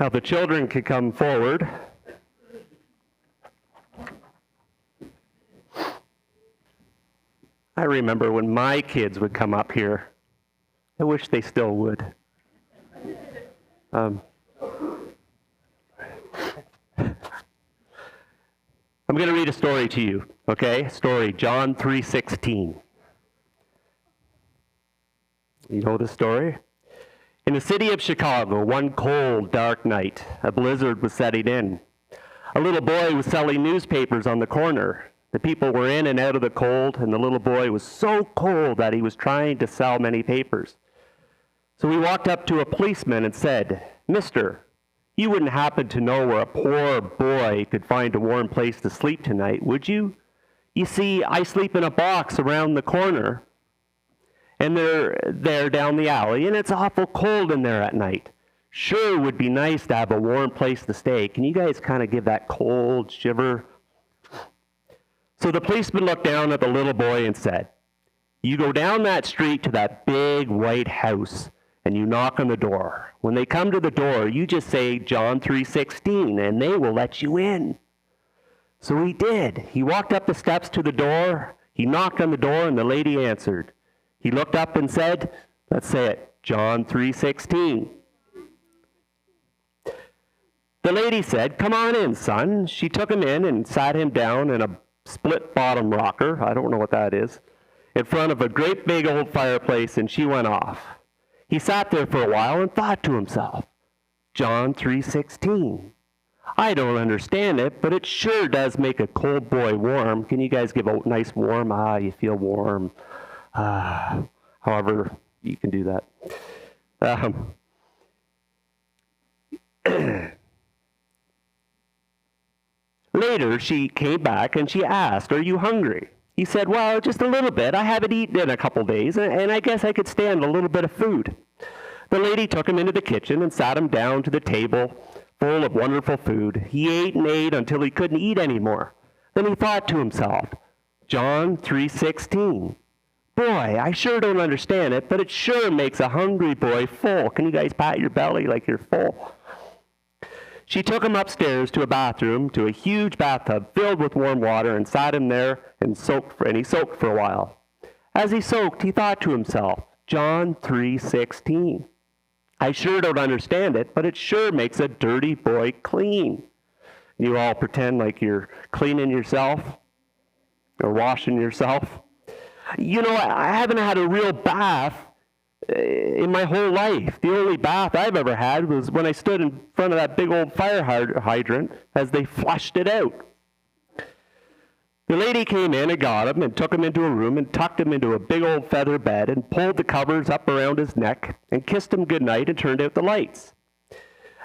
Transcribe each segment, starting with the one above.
Now the children could come forward. I remember when my kids would come up here. I wish they still would. I'm going to read a story to you, okay? Story, John 3:16. You know the story? In the city of Chicago, one cold, dark night, a blizzard was setting in. A little boy was selling newspapers on the corner. The people were in and out of the cold, and the little boy was so cold that he was trying to sell many papers. So he walked up to a policeman and said, "Mister, you wouldn't happen to know where a poor boy could find a warm place to sleep tonight, would you? You see, I sleep in a box around the corner, and they're down the alley, and it's awful cold in there at night. Sure would be nice to have a warm place to stay. Can you guys kind of give that cold shiver?" So the policeman looked down at the little boy and said, "You go down that street to that big white house, and you knock on the door. When they come to the door, you just say John 3:16, and they will let you in." So he did. He walked up the steps to the door. He knocked on the door, and the lady answered. He looked up and said, let's say it, John 3:16. The lady said, "Come on in, son." She took him in and sat him down in a split-bottom rocker, I don't know what that is, in front of a great big old fireplace, and she went off. He sat there for a while and thought to himself, John 3:16. I don't understand it, but it sure does make a cold boy warm. Can you guys give a nice warm? You feel warm. However, you can do that. Later, she came back and she asked, "Are you hungry?" He said, "Well, just a little bit. I haven't eaten in a couple days, and I guess I could stand a little bit of food." The lady took him into the kitchen and sat him down to the table full of wonderful food. He ate and ate until he couldn't eat anymore. Then he thought to himself, John 3:16. Boy, I sure don't understand it, but it sure makes a hungry boy full. Can you guys pat your belly like you're full? She took him upstairs to a bathroom, to a huge bathtub filled with warm water, and sat him there and he soaked for a while. As he soaked, he thought to himself, John 3:16. I sure don't understand it, but it sure makes a dirty boy clean. You all pretend like you're cleaning yourself or washing yourself. You know, I haven't had a real bath in my whole life. The only bath I've ever had was when I stood in front of that big old fire hydrant as they flushed it out. The lady came in and got him and took him into a room and tucked him into a big old feather bed and pulled the covers up around his neck and kissed him goodnight and turned out the lights.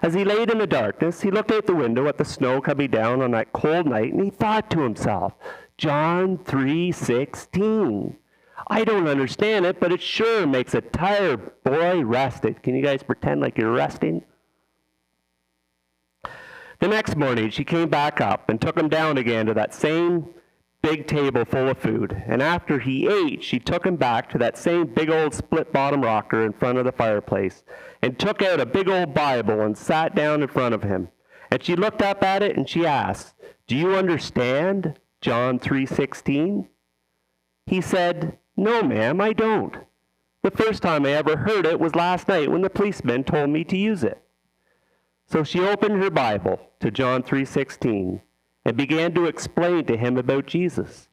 As he laid in the darkness, he looked out the window at the snow coming down on that cold night, and he thought to himself, John 3:16. I don't understand it, but it sure makes a tired boy rested. Can you guys pretend like you're resting? The next morning, she came back up and took him down again to that same big table full of food. And after he ate, she took him back to that same big old split-bottom rocker in front of the fireplace and took out a big old Bible and sat down in front of him. And she looked up at it and she asked, do you understand John 3:16? He said, no, ma'am, I don't. The first time I ever heard it was last night when the policeman told me to use it. So she opened her Bible to John 3:16 and began to explain to him about Jesus.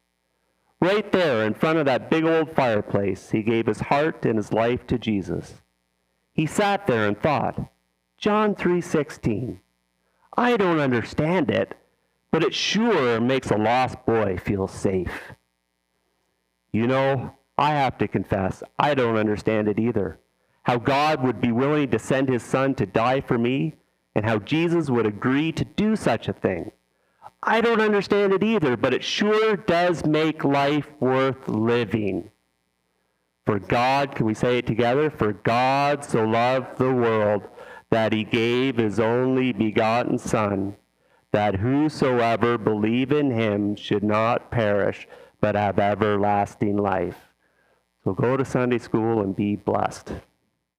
Right there in front of that big old fireplace, he gave his heart and his life to Jesus. He sat there and thought, John 3:16. I don't understand it, but it sure makes a lost boy feel safe. You know, I have to confess, I don't understand it either. How God would be willing to send his son to die for me, and how Jesus would agree to do such a thing. I don't understand it either, but it sure does make life worth living. For God, can we say it together? For God so loved the world that he gave his only begotten Son, that whosoever believe in him should not perish, but have everlasting life. So go to Sunday school and be blessed.